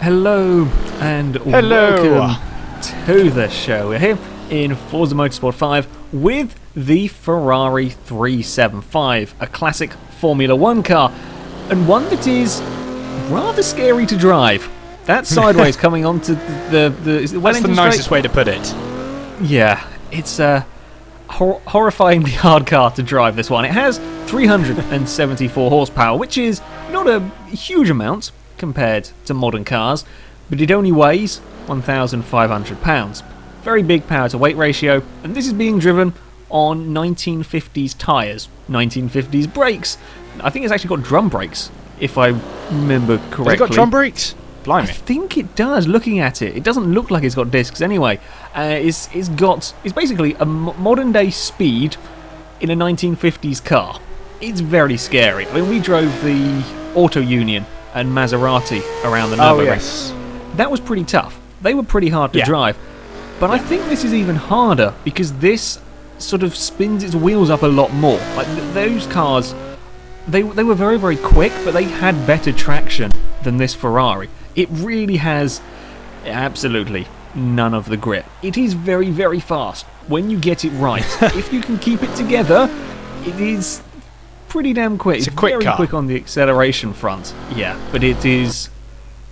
Hello and welcome to the show. We're here in Forza Motorsport 5 with the Ferrari 375, a classic Formula 1 car, and one that is rather scary to drive. That sideways coming onto the That's the nicest way to put it. Yeah, it's horrifyingly hard car to drive, this one. It has 374 horsepower, which is not a huge amount compared to modern cars, but it only weighs 1,500 pounds. Very big power to weight ratio, and this is being driven on 1950s tyres, 1950s brakes. I think it's actually got drum brakes, if I remember correctly. Has it got drum brakes? Blimey. I think it does, looking at it. It doesn't look like it's got discs anyway. It's basically a modern day speed in a 1950s car. It's very scary. I mean, we drove the Auto Union and Maserati around the Nürburgring. Oh, yes. That was pretty tough. They were pretty hard to drive. But I think this is even harder because this sort of spins its wheels up a lot more. Like those cars, they were very, very quick, but they had better traction than this Ferrari. It really has absolutely none of the grip. It is very, very fast when you get it right. If you can keep it together, it is pretty damn quick. It's a quick very car. Quick on the acceleration front. Yeah, but it is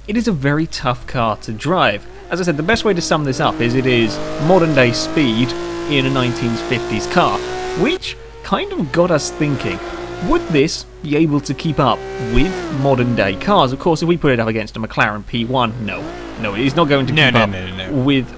a very tough car to drive. As I said, the best way to sum this up is it is modern day speed in a 1950s car, which kind of got us thinking, would this be able to keep up with modern day cars? Of course, if we put it up against a McLaren P1, no, it is not going to keep up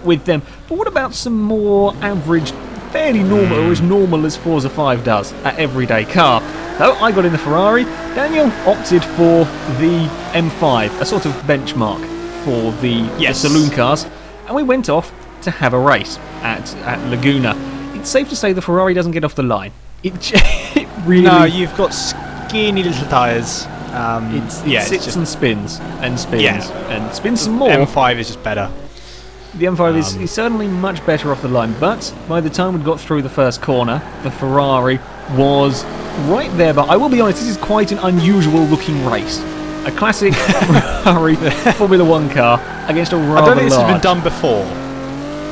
with them. But what about some more average, fairly normal, or as normal as Forza 5 does, at everyday car? So I got in the Ferrari. Daniel opted for the M5, a sort of benchmark for the saloon cars, and we went off to have a race at Laguna. It's safe to say the Ferrari doesn't get off the line. It really... No, you've got skinny little tyres. It sits and spins and spins some more. M5 is just better. The M5 is certainly much better off the line, but by the time we got through the first corner, the Ferrari was right there. But I will be honest, this is quite an unusual looking race. A classic Ferrari Formula 1 car against a rather I don't think this large... has been done before.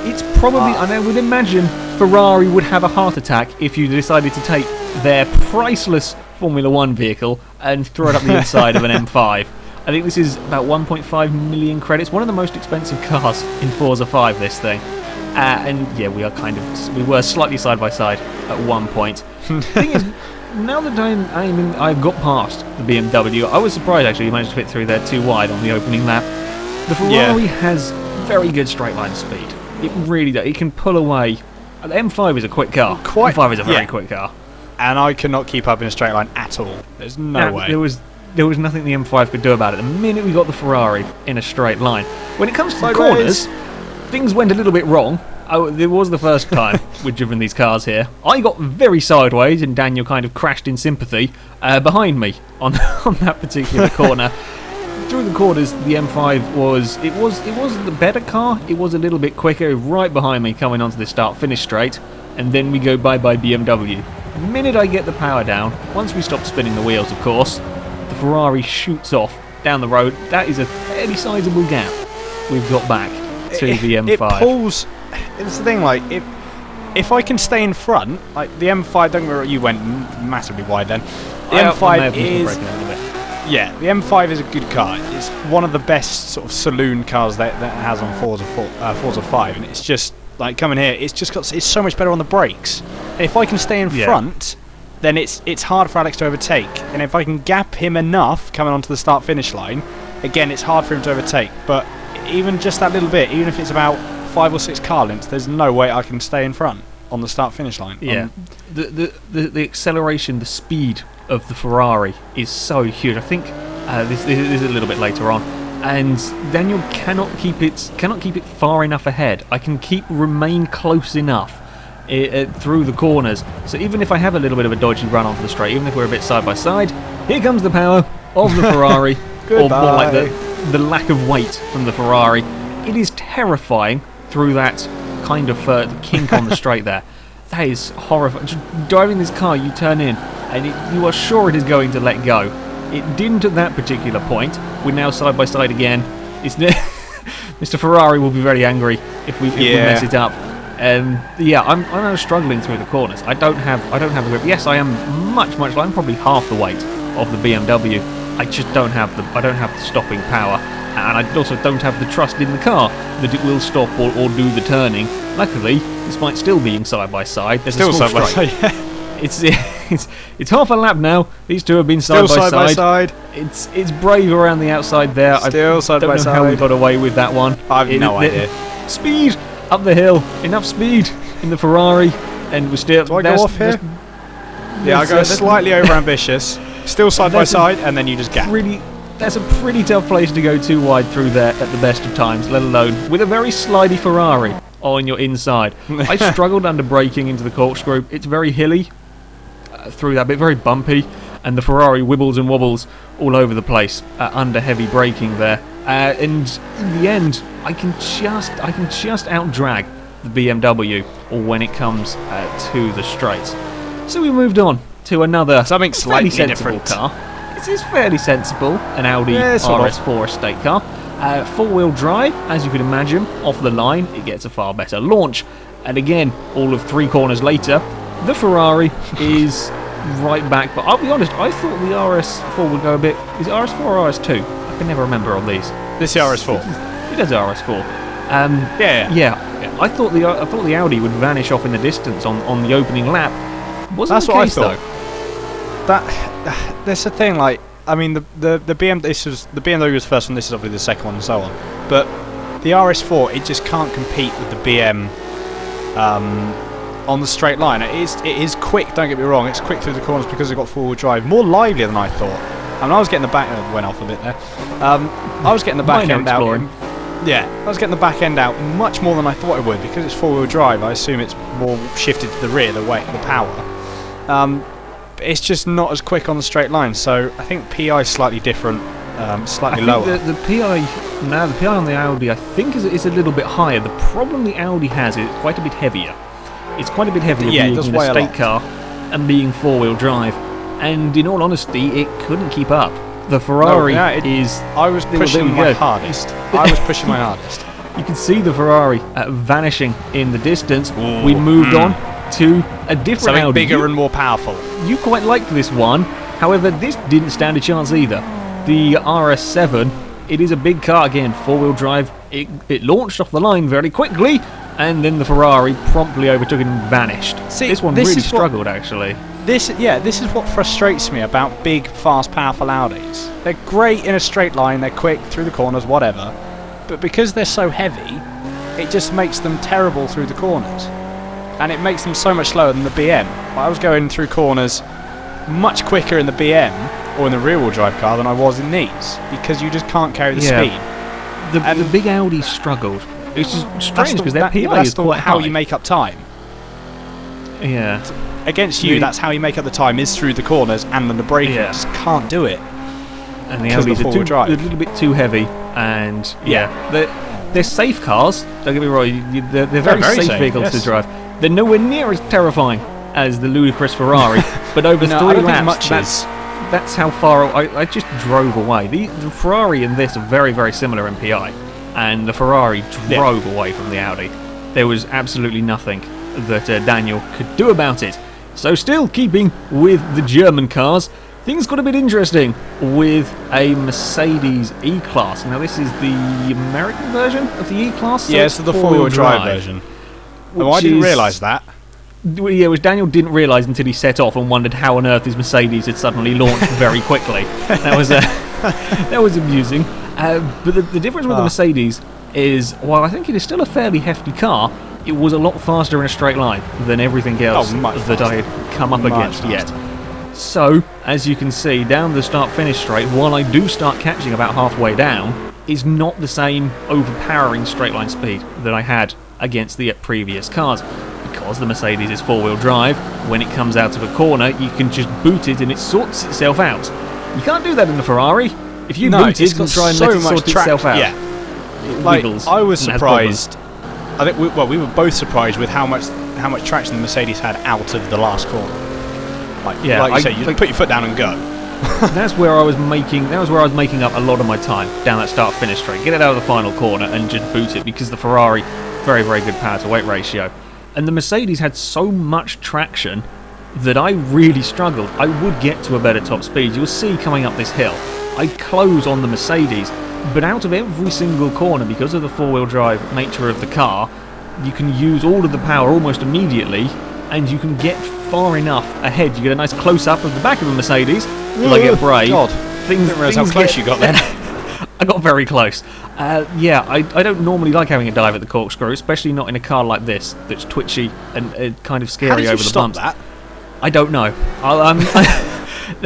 It's probably... I would imagine Ferrari would have a heart attack if you decided to take their priceless Formula 1 vehicle and throw it up the inside of an M5. I think this is about 1.5 million credits. One of the most expensive cars in Forza 5, this thing. And yeah, we were slightly side by side at one point. The thing is, now that I've got past the BMW, I was surprised actually you managed to fit through there too wide on the opening lap. The Ferrari has very good straight line speed. It really does. It can pull away. The M5 is a quick car. M5 is a very quick car. And I could not keep up in a straight line at all. There's no way. There was nothing the M5 could do about it. The minute we got the Ferrari in a straight line. When it comes to the corners, things went a little bit wrong. It was the first time we'd driven these cars here. I got very sideways and Daniel kind of crashed in sympathy behind me on that particular corner. Through the corners, the M5 was the better car. It was a little bit quicker, right behind me coming onto the start-finish straight, and then we go bye-bye BMW. The minute I get the power down, once we stop spinning the wheels, of course, the Ferrari shoots off down the road. That is a fairly sizable gap we've got back to the M5. It pulls... It's the thing, like, if I can stay in front, like the M5, don't worry, you went massively wide then. The M5 is... Yeah, the M5 is a good car. It's one of the best sort of saloon cars that it has on Forza 5, and it's just, like, coming here, it's so much better on the brakes. And if I can stay in front, then it's hard for Alex to overtake. And if I can gap him enough coming onto the start-finish line, again, it's hard for him to overtake. But even just that little bit, even if it's about 5 or 6 car lengths, there's no way I can stay in front on the start-finish line. Yeah, the acceleration, the speed of the Ferrari is so huge. I think this is a little bit later on, and Daniel cannot keep it far enough ahead. I can remain close enough through the corners. So even if I have a little bit of a dodgy run onto the straight, even if we're a bit side by side, here comes the power of the Ferrari, or more like the lack of weight from the Ferrari. It is terrifying through that kind of kink on the straight there. That is horrifying. Just driving this car, you turn in, and you are sure it is going to let go. It didn't at that particular point. We're now side by side again. Mr. Ferrari will be very angry if we mess it up. Yeah, I'm now struggling through the corners. I don't have the grip. Yes, I am I'm probably half the weight of the BMW. I just don't have the stopping power, and I also don't have the trust in the car that it will stop or do the turning. Luckily, despite still being side by side, there's still a small side straight. by side. It's half a lap now. These two have been still side by side. It's brave around the outside there. Still side by side. I don't know how we got away with that one. I've no idea. Speed up the hill. Enough speed in the Ferrari, and we're still. Do I go off here? Yeah, I go slightly over ambitious. Still side by side, and then you just gap. That's a pretty tough place to go too wide through there at the best of times, let alone with a very slidey Ferrari on your inside. I struggled under braking into the corkscrew. It's very hilly through that bit, very bumpy, and the Ferrari wibbles and wobbles all over the place under heavy braking there. And in the end, I can just out-drag the BMW when it comes to the straights. So we moved on to another something slightly sensible different car. This is fairly sensible, an Audi RS4 estate car. Four-wheel drive, as you can imagine, off the line, it gets a far better launch. And again, all of 3 corners later, the Ferrari is right back. But I'll be honest, I thought the RS4 would go a bit... Is it RS4 or RS2? I can never remember on these. This is RS4. It is RS4. Yeah. I thought the Audi would vanish off in the distance on the opening lap. Wasn't That's the what case, I thought. though. That's the thing. Like, I mean, the BMW was first one. This is obviously the second one, and so on. But the RS4, it just can't compete with the BM on the straight line. It is quick. Don't get me wrong. It's quick through the corners because it's got four-wheel drive. More lively than I thought. I mean, I was getting the back went off a bit there. I was getting the back end out. Yeah, I was getting the back end out much more than I thought it would because it's four-wheel drive. I assume it's more shifted to the rear, the power. It's just not as quick on the straight line, so I think PI is slightly different, slightly lower. The PI on the Audi, I think, is a little bit higher. The problem the Audi has is quite a bit heavier. It's quite a bit heavier being an estate car and being four-wheel drive. And in all honesty, it couldn't keep up. The Ferrari is... I was pushing my hardest. You can see the Ferrari vanishing in the distance. We moved on to a different something Audi. Bigger and more powerful. You quite liked this one. However, this didn't stand a chance either. The RS7, it is a big car again, four-wheel drive. It launched off the line very quickly, and then the Ferrari promptly overtook it and vanished. See, this one really struggled, actually. This is what frustrates me about big, fast, powerful Audis. They're great in a straight line, they're quick through the corners, whatever. But because they're so heavy, it just makes them terrible through the corners. And it makes them so much slower than the BM. I was going through corners much quicker in the BM or in the rear-wheel drive car than I was in these, because you just can't carry the speed. The big Audi struggled. It's just strange because their PI is quite how high. you make up time. Yeah. Against you, that's how you make up the time, is through the corners and then the braking. You just can't do it. And the Audis are a little bit too heavy, and they're safe cars. Don't get me wrong, they're very safe vehicles to drive. They're nowhere near as terrifying as the ludicrous Ferrari, but over 3 laps, that's how far I just drove away. The Ferrari and this are very, very similar in PI, and the Ferrari drove away from the Audi. There was absolutely nothing that Daniel could do about it. So still keeping with the German cars, things got a bit interesting with a Mercedes E-Class. Now this is the American version of the E-Class? So it's the four-wheel drive version. Oh, I didn't realise that. Yeah, which Daniel didn't realise until he set off and wondered how on earth his Mercedes had suddenly launched very quickly. That was amusing. But the difference with the Mercedes is, while I think it is still a fairly hefty car, it was a lot faster in a straight line than everything else that I had come up against yet. So, as you can see, down the start-finish straight, while I do start catching about halfway down, is not the same overpowering straight-line speed that I had against the previous cars. Because the Mercedes is four-wheel drive, when it comes out of a corner, you can just boot it and it sorts itself out. You can't do that in the Ferrari. If you boot it and try and let it sort itself out, it wiggles. I was surprised. I think we were both surprised with how much traction the Mercedes had out of the last corner. Like you say, you put your foot down and go. That's where I was making up a lot of my time down that start-finish straight. Get it out of the final corner and just boot it, because the Ferrari, very, very good power-to-weight ratio. And the Mercedes had so much traction that I really struggled. I would get to a better top speed. You'll see coming up this hill, I close on the Mercedes, but out of every single corner, because of the four-wheel drive nature of the car, you can use all of the power almost immediately, and you can get far enough ahead. You get a nice close-up of the back of the Mercedes. Will I get brave? God, didn't realise how close you got then. I got very close. Yeah, I don't normally like having a dive at the corkscrew, especially not in a car like this that's twitchy and kind of scary How did you over the stop bumps. that? I don't know.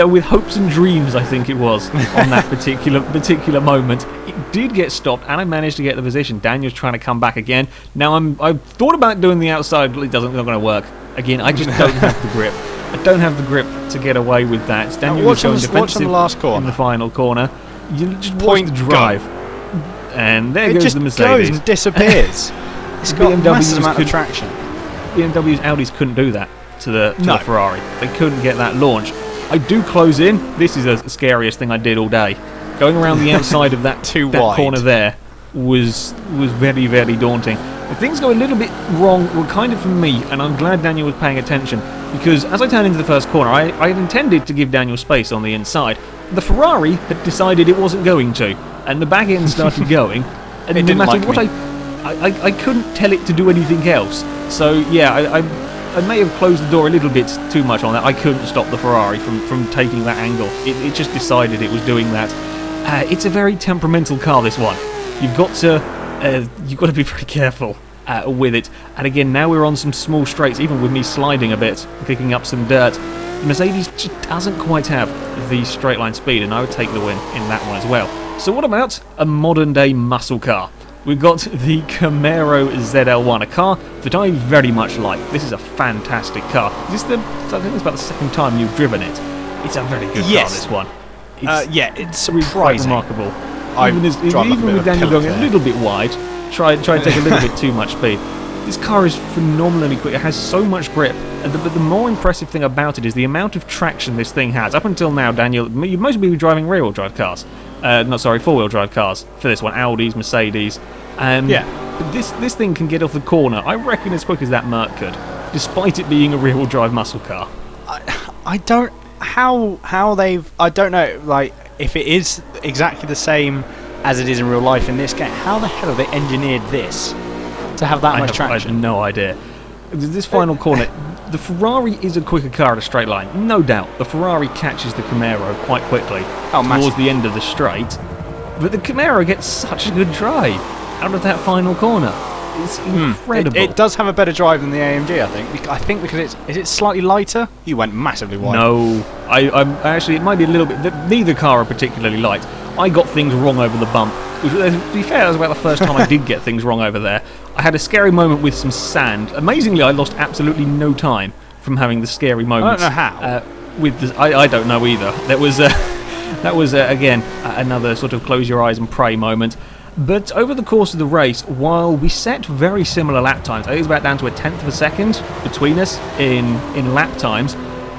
With hopes and dreams, I think it was, on that particular moment. It did get stopped, and I managed to get the position. Daniel's trying to come back again. Now I've thought about doing the outside, but it's not going to work. Again, I just don't have the grip. I don't have the grip to get away with that. Daniel was going defensive on the last corner. in the final corner. You just Point watch the drive. And there goes the Mercedes. It just goes and disappears. It's got a massive amount of traction. BMW's Audis couldn't do that to the Ferrari. They couldn't get that launch. I do close in. This is the scariest thing I did all day. Going around the outside of that corner there was very, very daunting. If things go a little bit wrong, well, kind of for me, and I'm glad Daniel was paying attention, because as I turned into the first corner, I had intended to give Daniel space on the inside. The Ferrari had decided it wasn't going to, and the back end started going, and no matter what I couldn't tell it to do anything else. So yeah, I may have closed the door a little bit too much on that. I couldn't stop the Ferrari from taking that angle. It just decided it was doing that. It's a very temperamental car, this one. You've got to be very careful with it. And again, now we're on some small straights, even with me sliding a bit, picking up some dirt. Mercedes just doesn't quite have the straight line speed, and I would take the win in that one as well. So what about a modern day muscle car? We've got the Camaro ZL1, a car that I very much like. This is a fantastic car. I think it's about the second time you've driven it. It's a very good car, this one. It's surprising. Quite remarkable. Even with Daniel going a little bit wide, try and take a little bit too much speed. This car is phenomenally quick. It has so much grip. But the more impressive thing about it is the amount of traction this thing has. Up until now, Daniel, you've mostly been driving rear-wheel drive cars. Four-wheel drive cars for this one. Audis, Mercedes. But this thing can get off the corner, I reckon, as quick as that Merc could, despite it being a rear-wheel drive muscle car. I don't know, like, if it is exactly the same as it is in real life in this game. How the hell have they engineered this to have that much traction? I have no idea. This final corner, the Ferrari is a quicker car at a straight line, no doubt. The Ferrari catches the Camaro quite quickly towards the end of the straight, but the Camaro gets such a good drive out of that final corner. It's incredible. It does have a better drive than the AMG, I think because it's slightly lighter. You went massively wide. No, I'm actually, it might be a little bit. Neither car are particularly light. I got things wrong over the bump. Which, to be fair, that was about the first time I did get things wrong over there. I had a scary moment with some sand. Amazingly, I lost absolutely no time from having the scary moments. I don't know how. I don't know either. That was again another sort of close your eyes and pray moment. But over the course of the race, while we set very similar lap times, I think it was about down to a tenth of a second between us in lap times,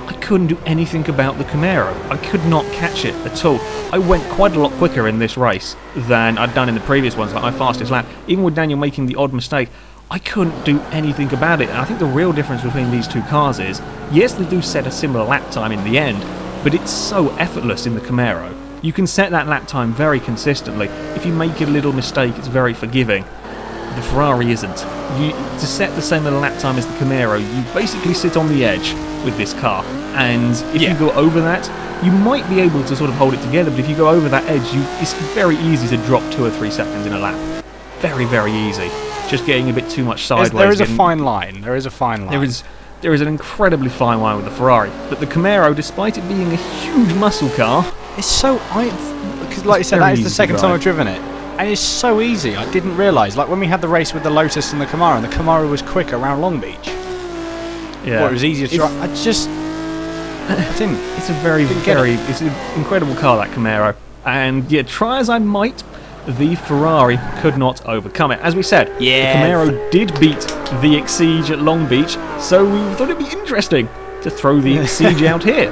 I couldn't do anything about the Camaro. I could not catch it at all. I went quite a lot quicker in this race than I'd done in the previous ones, like my fastest lap. Even with Daniel making the odd mistake, I couldn't do anything about it. And I think the real difference between these two cars is, yes, they do set a similar lap time in the end, but it's so effortless in the Camaro. You can set that lap time very consistently. If you make a little mistake, it's very forgiving. The Ferrari isn't. To set the same lap time as the Camaro, you basically sit on the edge with this car. And if you go over that, you might be able to sort of hold it together, but if you go over that edge, it's very easy to drop 2 or 3 seconds in a lap. Very, very easy. Just getting a bit too much sideways. There is a fine line. There is an incredibly fine line with the Ferrari. But the Camaro, despite it being a huge muscle car, it's so... Because like you said, that is the second time I've driven it. And it's so easy. I didn't realise. Like when we had the race with the Lotus and the Camaro was quicker around Long Beach. Yeah. It was easier to drive. It's an incredible car, that Camaro. And yeah, try as I might, the Ferrari could not overcome it. As we said, the Camaro did beat the Exige at Long Beach, so we thought it'd be interesting to throw the Exige out here.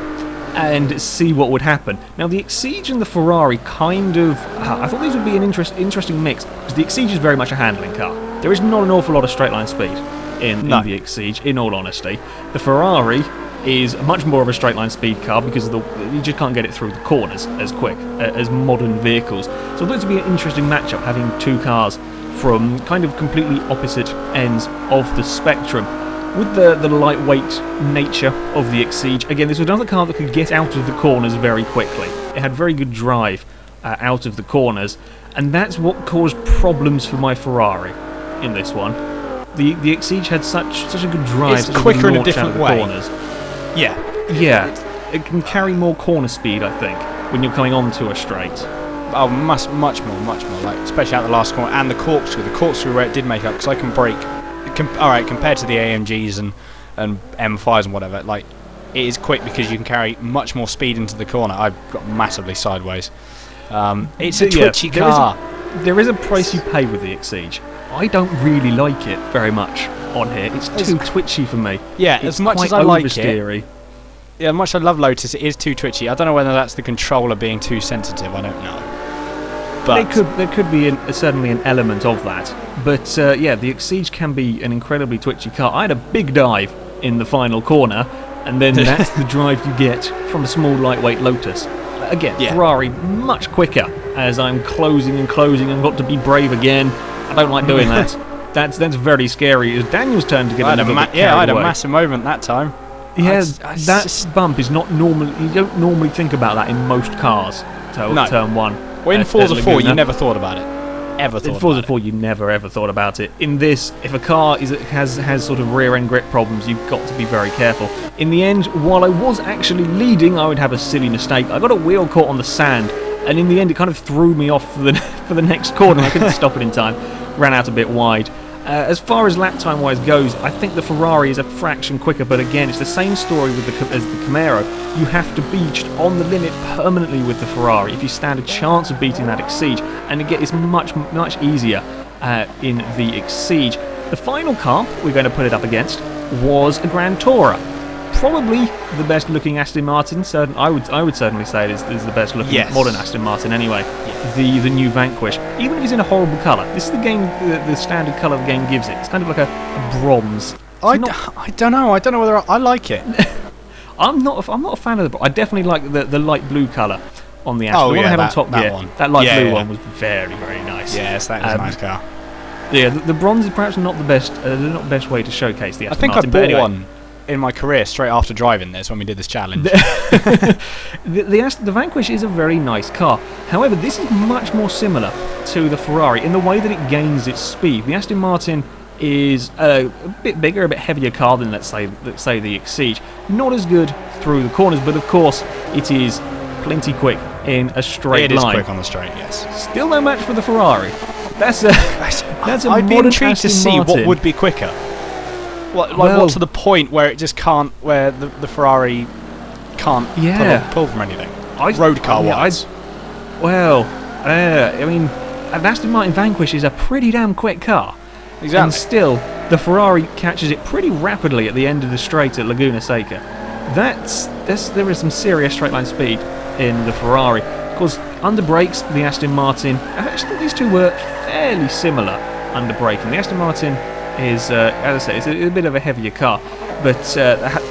and see what would happen. Now, the Exige and the Ferrari kind of... I thought these would be an interesting mix, because the Exige is very much a handling car. There is not an awful lot of straight line speed in the Exige, in all honesty. The Ferrari is much more of a straight line speed car because of you just can't get it through the corners as quick as modern vehicles. So I thought it would be an interesting matchup, having two cars from kind of completely opposite ends of the spectrum. With the lightweight nature of the Exige, again, this was another car that could get out of the corners very quickly. It had very good drive out of the corners, and that's what caused problems for my Ferrari in this one. The Exige had such a good drive, it's quicker in a different way. Corners. Yeah, it can carry more corner speed, I think, when you're coming onto a straight. Oh, much more. Like especially at the last corner and the corkscrew where it did make up, because I can brake. All right, compared to the AMGs and M5s and whatever, like it is quick because you can carry much more speed into the corner. I've got massively sideways. It's a twitchy car. There is a price you pay with the Exige. I don't really like it very much on here. It's too twitchy for me. Yeah, it's as much as I like it. Yeah, as much as I love Lotus, it is too twitchy. I don't know whether that's the controller being too sensitive. I don't know. But there could be certainly an element of that. But yeah, the Exige can be an incredibly twitchy car. I had a big dive in the final corner, and then that's the drive you get from a small lightweight Lotus. Again, Ferrari much quicker as I'm closing and got to be brave again. I don't like doing that. That's very scary. It was Daniel's turn to get a little bit carried away. I had a massive moment that time. Yeah, that bump is not normal. You don't normally think about that in most cars. Turn 1. Well, in Forza 4, you never thought about it. In Forza 4, you never ever thought about it. In this, if a car has sort of rear end grip problems, you've got to be very careful. In the end, while I was actually leading, I would have a silly mistake. I got a wheel caught on the sand, and in the end, it kind of threw me off for the next corner. I couldn't stop it in time. Ran out a bit wide. As far as lap time wise goes, I think the Ferrari is a fraction quicker, but again, it's the same story with as the Camaro. You have to be just on the limit permanently with the Ferrari if you stand a chance of beating that Exige, and again, it's much easier in the Exige. The final car we're going to put it up against was a Grand Tourer. Probably the best looking Aston Martin. I would certainly say it is the best looking modern Aston Martin anyway. The new Vanquish. Even if it's in a horrible colour, this is the standard colour the game gives it. It's kind of like a bronze. I don't know whether I like it. I'm not a fan of I definitely like the light blue colour on the Aston. Oh, the one I had on Top Gear. One. That light blue one was very nice. Yes, that is a nice car. Yeah, the bronze is perhaps not the best way to showcase the Aston Martin. I think I bought one in my career straight after driving this when we did this challenge. The Vanquish is a very nice car. However, this is much more similar to the Ferrari in the way that it gains its speed. The Aston Martin is a bit bigger, a bit heavier car than let's say the Exige. Not as good through the corners, but of course it is plenty quick in a straight line. It is quick on the straight, yes. Still no match for the Ferrari. That's a I'd be intrigued Aston to see Martin. what would be quicker. What's to the point where it just can't, where the Ferrari can't pull from anything? Road car wise. I mean, an Aston Martin Vanquish is a pretty damn quick car. Exactly. And still, the Ferrari catches it pretty rapidly at the end of the straight at Laguna Seca. There is some serious straight line speed in the Ferrari. Of course, under brakes, the Aston Martin. I actually thought these two were fairly similar under braking. The Aston Martin is, as I say, it's a bit of a heavier car, but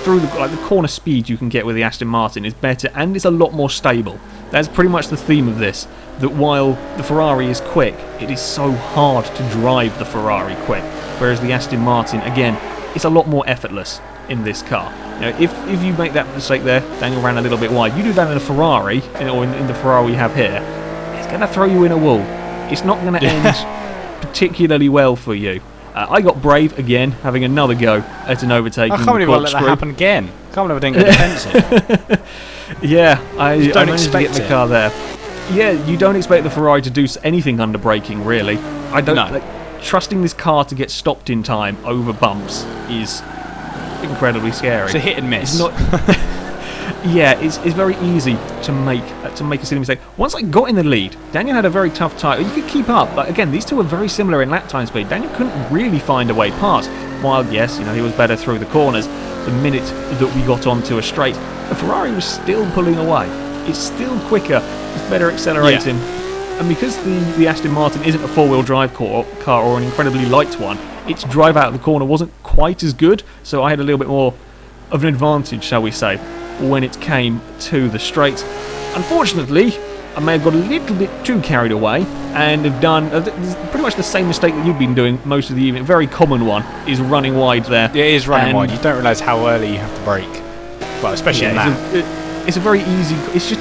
through the corner speed you can get with the Aston Martin is better, and it's a lot more stable. That's pretty much the theme of this, that while the Ferrari is quick, it is so hard to drive the Ferrari quick, whereas the Aston Martin, again, it's a lot more effortless in this car. Now, if you make that mistake there, Daniel ran a little bit wide, you do that in a Ferrari, or in the Ferrari we have here, it's going to throw you in a wall. It's not going to end particularly well for you. I got brave again, having another go at an overtaking. I can't believe I let that happen again. I can't believe I didn't get defensive. Yeah, I don't managed to get in the car there. Yeah, you don't expect the Ferrari to do anything under braking, really. I don't. No. Trusting this car to get stopped in time over bumps is incredibly scary. It's a hit and miss. It's not. Yeah, it's very easy to make a silly mistake. Once I got in the lead, Daniel had a very tough time. You could keep up, but again, these two are very similar in lap time speed. Daniel couldn't really find a way past. While yes, he was better through the corners. The minute that we got onto a straight, the Ferrari was still pulling away. It's still quicker. It's better accelerating. Yeah. And because the Aston Martin isn't a four-wheel drive car or an incredibly light one, its drive out of the corner wasn't quite as good. So I had a little bit more of an advantage, shall we say, when it came to the straight. Unfortunately, I may have got a little bit too carried away and have done pretty much the same mistake that you've been doing most of the evening. A very common one is running wide there. Yeah, it is running wide. You don't realise how early you have to brake. Well, especially in that. It's a very easy... It's just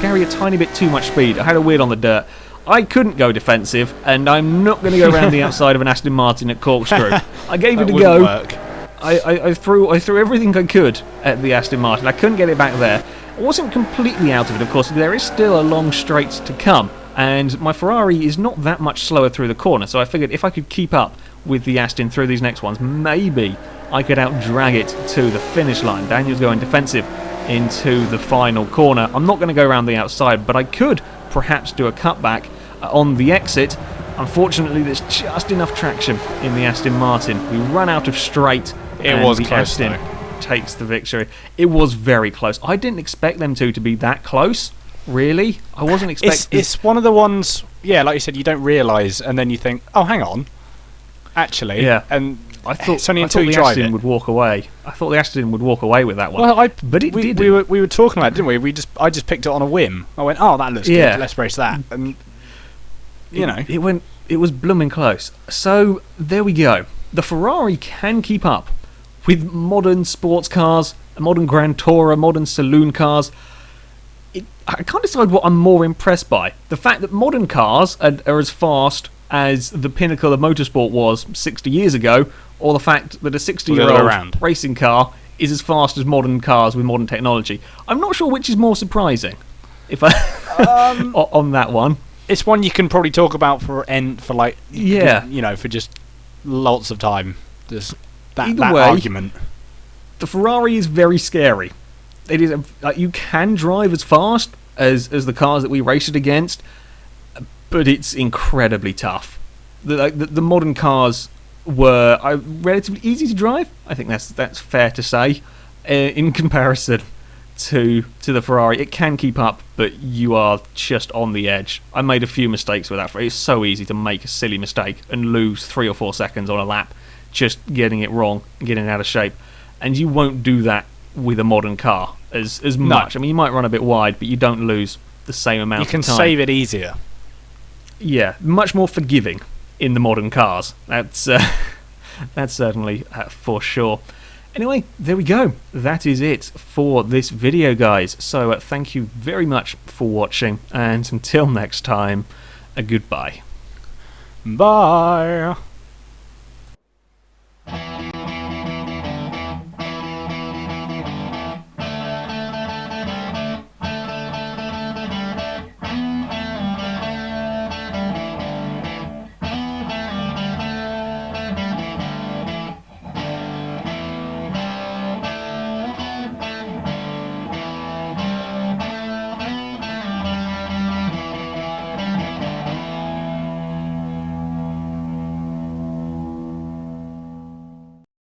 carry a tiny bit too much speed. I had a weird on the dirt. I couldn't go defensive, and I'm not going to go around the outside of an Aston Martin at corkscrew. I gave it a go. Work. I threw everything I could at the Aston Martin. I couldn't get it back there. I wasn't completely out of it, of course. There is still a long straight to come, and my Ferrari is not that much slower through the corner, so I figured if I could keep up with the Aston through these next ones, maybe I could out-drag it to the finish line. Daniel's going defensive into the final corner. I'm not going to go around the outside, but I could perhaps do a cutback on the exit. Unfortunately, there's just enough traction in the Aston Martin. We run out of straight, and the Aston takes the victory. It was very close. I didn't expect them to be that close, really. I wasn't expecting... It's one of the ones, yeah, like you said, you don't realise, and then you think, oh, hang on. Actually, yeah. And I thought it's only until you drive it. Would walk away. I thought the Aston would walk away with that one. Well, but it did. We were talking about it, didn't we? I just picked it on a whim. I went, oh, that looks good. Let's race that. And it was blooming close. So there we go. The Ferrari can keep up with modern sports cars, modern Grand Tourer, modern saloon cars. I can't decide what I'm more impressed by. The fact that modern cars are as fast as the pinnacle of motorsport was 60 years ago, or the fact that a 60-year-old racing car is as fast as modern cars with modern technology. I'm not sure which is more surprising if I on that one. It's one you can probably talk about for just lots of time. Just that argument. The Ferrari is very scary. It is you can drive as fast as the cars that we raced against, but it's incredibly tough. The modern cars were relatively easy to drive. I think that's fair to say in comparison to the Ferrari. It can keep up, but you are just on the edge. I made a few mistakes with that. It's so easy to make a silly mistake and lose 3 or 4 seconds on a lap just getting it wrong, getting out of shape. And you won't do that with a modern car as much. I mean, you might run a bit wide, but you don't lose the same amount of time. You can save it easier. Yeah, much more forgiving in the modern cars. That's certainly for sure. Anyway, there we go. That is it for this video, guys. So thank you very much for watching, and until next time, a goodbye. Bye.